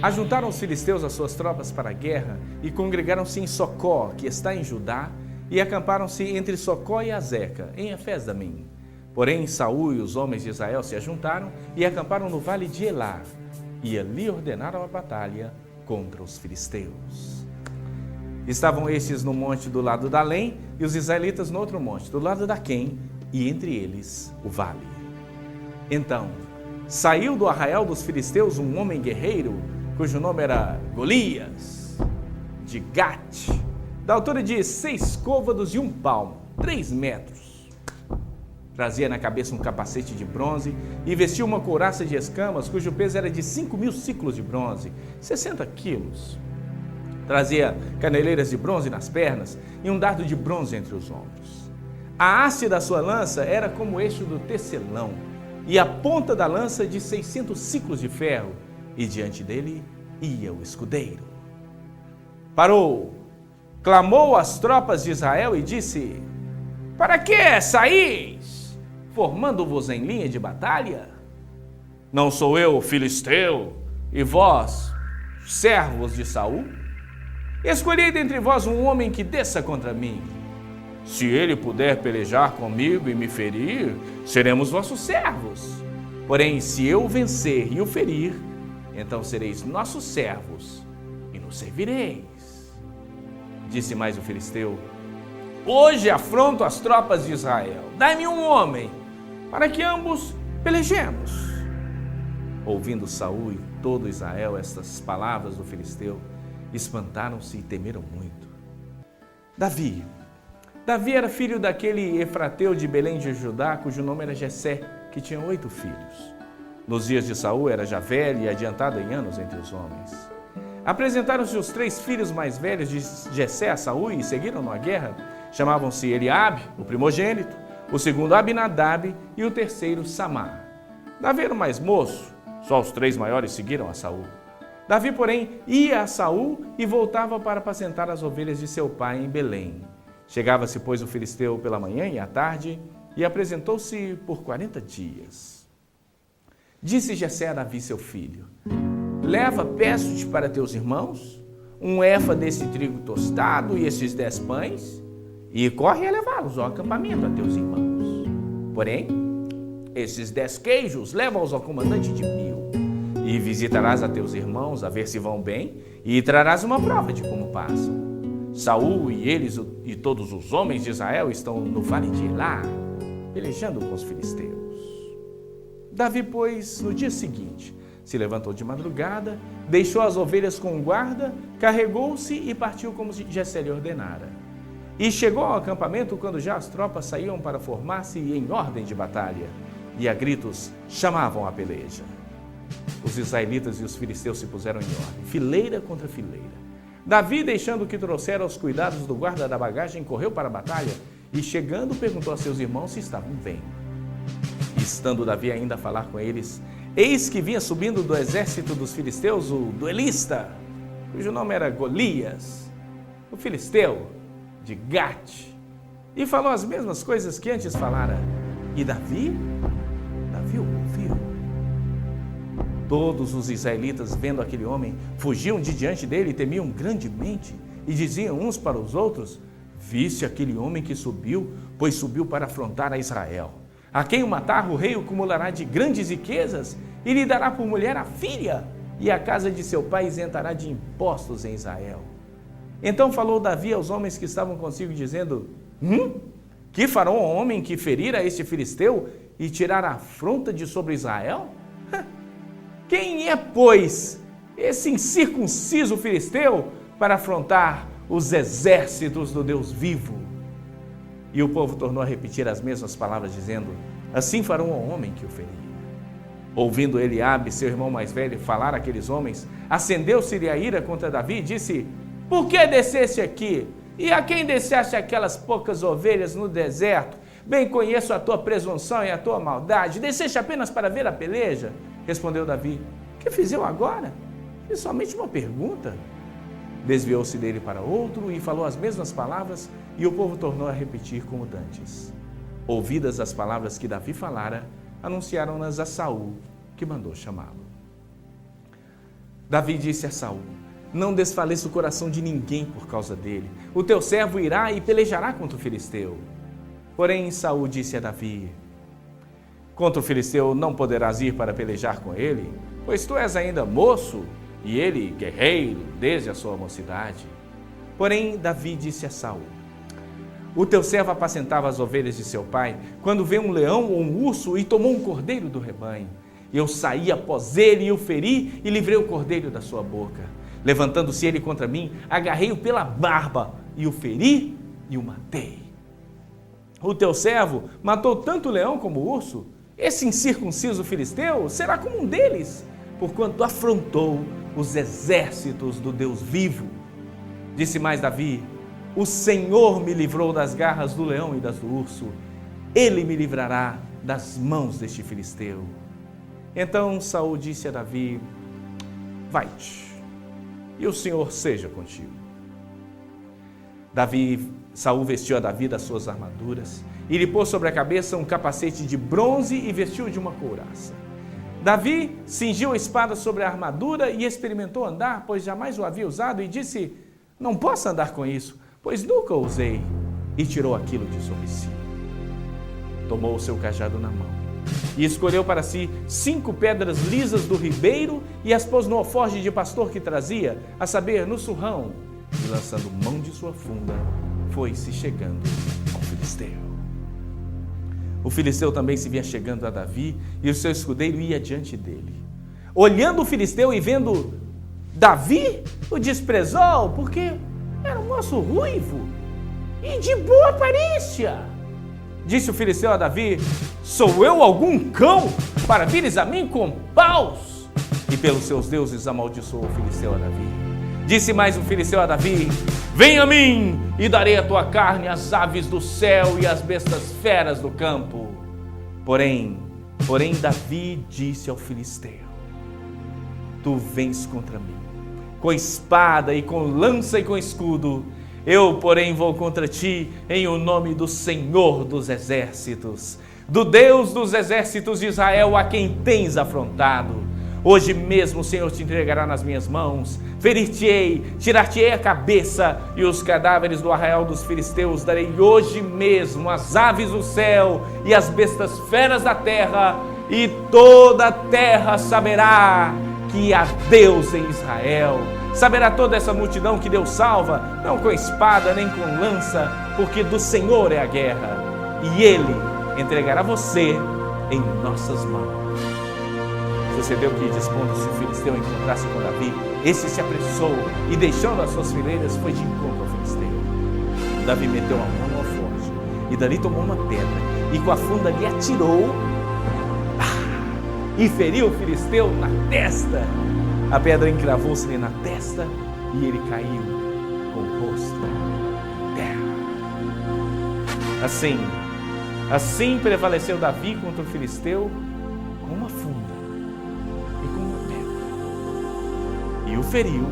Ajuntaram os filisteus as suas tropas para a guerra e congregaram-se em Socó, que está em Judá, e acamparam-se entre Socó e Azeca, em Efes-damim. Porém, Saul e os homens de Israel se ajuntaram e acamparam no vale de Elá, e ali ordenaram a batalha contra os filisteus. Estavam estes no monte do lado da Além, e os israelitas no outro monte, do lado da Quém, e entre eles o vale. Então, saiu do arraial dos filisteus um homem guerreiro, cujo nome era Golias, de Gate, da altura de 6 côvados e 1 palmo, 3 metros. Trazia na cabeça um capacete de bronze e vestia uma couraça de escamas, cujo peso era de 5.000 ciclos de bronze, 60 quilos. Trazia caneleiras de bronze nas pernas e um dardo de bronze entre os ombros. A haste da sua lança era como o eixo do tecelão, e a ponta da lança de 600 ciclos de ferro, e diante dele ia o escudeiro. Parou, clamou às tropas de Israel e disse: para que saís, formando-vos em linha de batalha? Não sou eu filisteu, e vós, servos de Saul? Escolhi dentre vós um homem que desça contra mim. Se ele puder pelejar comigo e me ferir, seremos vossos servos. Porém, se eu vencer e o ferir, então sereis nossos servos e nos servireis. Disse mais o filisteu: hoje afronto as tropas de Israel. Dai-me um homem, para que ambos pelejemos. Ouvindo Saul e todo Israel estas palavras do filisteu, espantaram-se e temeram muito. Davi era filho daquele efrateu de Belém de Judá, cujo nome era Jessé, que tinha 8 filhos. Nos dias de Saul era já velho e adiantado em anos entre os homens. Apresentaram-se os 3 filhos mais velhos de Jessé a Saul e seguiram-no à guerra. Chamavam-se Eliabe, o primogênito, o segundo Abinadab e o terceiro Samá. Davi era o mais moço, só os 3 maiores seguiram a Saul. Davi, porém, ia a Saul e voltava para apacentar as ovelhas de seu pai em Belém. Chegava-se, pois, o filisteu pela manhã e à tarde, e apresentou-se por 40 dias. Disse Jessé a Davi, seu filho: leva, peço-te para teus irmãos, um efa desse trigo tostado e esses 10 pães, e corre a levá-los ao acampamento a teus irmãos. Porém, esses 10 queijos leva-os ao comandante de 1000, e visitarás a teus irmãos a ver se vão bem, e trarás uma prova de como passam. Saul e eles e todos os homens de Israel estão no vale de Elá, pelejando com os filisteus. Davi, pois, no dia seguinte, se levantou de madrugada, deixou as ovelhas com guarda, carregou-se e partiu como Jessé lhe ordenara. E chegou ao acampamento quando já as tropas saíam para formar-se em ordem de batalha, e a gritos chamavam a peleja. Os israelitas e os filisteus se puseram em ordem, fileira contra fileira. Davi, deixando o que trouxera aos cuidados do guarda da bagagem, correu para a batalha e, chegando, perguntou a seus irmãos se estavam bem. Estando Davi ainda a falar com eles, eis que vinha subindo do exército dos filisteus o duelista, cujo nome era Golias, o filisteu de Gate, e falou as mesmas coisas que antes falara. E Davi o ouviu. Todos os israelitas, vendo aquele homem, fugiam de diante dele e temiam grandemente, e diziam uns para os outros: viste aquele homem que subiu, pois subiu para afrontar a Israel. A quem o matar, o rei o acumulará de grandes riquezas, e lhe dará por mulher a filha, e a casa de seu pai isentará de impostos em Israel. Então falou Davi aos homens que estavam consigo, dizendo: que fará um homem que ferir a este filisteu e tirar a afronta de sobre Israel? Quem é, pois, esse incircunciso filisteu para afrontar os exércitos do Deus vivo? E o povo tornou a repetir as mesmas palavras, dizendo: assim farão ao homem que o ferir. Ouvindo Eliabe, seu irmão mais velho, falar àqueles homens, acendeu-se-lhe a ira contra Davi e disse: por que desceste aqui? E a quem deixaste aquelas poucas ovelhas no deserto? Bem conheço a tua presunção e a tua maldade. Desceste apenas para ver a peleja? Respondeu Davi: que fiz eu agora? Fiz somente uma pergunta. Desviou-se dele para outro e falou as mesmas palavras, e o povo tornou a repetir como dantes. Ouvidas as palavras que Davi falara, anunciaram-nas a Saul, que mandou chamá-lo. Davi disse a Saul: não desfaleça o coração de ninguém por causa dele. O teu servo irá e pelejará contra o filisteu. Porém, Saul disse a Davi: contra o filisteu não poderás ir para pelejar com ele, pois tu és ainda moço e ele guerreiro desde a sua mocidade. Porém, Davi disse a Saul: o teu servo apacentava as ovelhas de seu pai, quando veio um leão ou um urso e tomou um cordeiro do rebanho. Eu saí após ele e o feri e livrei o cordeiro da sua boca. Levantando-se ele contra mim, agarrei-o pela barba e o feri e o matei. O teu servo matou tanto o leão como o urso. Esse incircunciso filisteu será como um deles, porquanto afrontou os exércitos do Deus vivo. Disse mais Davi: o Senhor me livrou das garras do leão e das do urso. Ele me livrará das mãos deste filisteu. Então Saul disse a Davi: vai-te, e o Senhor seja contigo. Saul vestiu a Davi das suas armaduras e lhe pôs sobre a cabeça um capacete de bronze e vestiu de uma couraça. Davi cingiu a espada sobre a armadura e experimentou andar, pois jamais o havia usado, e disse: não posso andar com isso, pois nunca o usei, e tirou aquilo de sobre si. Tomou o seu cajado na mão e escolheu para si 5 pedras lisas do ribeiro e as pôs no alforje de pastor que trazia, a saber, no surrão, e lançando mão de sua funda, foi-se chegando ao filisteu. O filisteu também se vinha chegando a Davi e o seu escudeiro ia diante dele. Olhando o filisteu e vendo Davi, o desprezou, porque era um moço ruivo e de boa aparência. Disse o filisteu a Davi: sou eu algum cão para vires a mim com paus? E pelos seus deuses amaldiçoou o filisteu a Davi. Disse mais o filisteu a Davi: vem a mim e darei a tua carne às aves do céu e às bestas feras do campo. Porém Davi disse ao filisteu: tu vens contra mim com espada e com lança e com escudo. Eu, porém, vou contra ti em o nome do Senhor dos exércitos, do Deus dos exércitos de Israel, a quem tens afrontado. Hoje mesmo o Senhor te entregará nas minhas mãos, ferir-te-ei, tirar-te-ei a cabeça, e os cadáveres do arraial dos filisteus darei hoje mesmo às aves do céu e às bestas feras da terra, e toda a terra saberá que há Deus em Israel. Saberá toda essa multidão que Deus salva, não com espada nem com lança, porque do Senhor é a guerra, e Ele entregará você em nossas mãos. Sucedeu que, dispondo-se o filisteu a encontrar-se com Davi, esse se apressou e, deixando as suas fileiras, foi de encontro ao filisteu. Davi meteu a mão no alforje e dali tomou uma pedra e com a funda lhe atirou e feriu o filisteu na testa. A pedra encravou-se-lhe na testa e ele caiu com o rosto em terra. Assim prevaleceu Davi contra o filisteu com uma funda e com uma pedra, e o feriu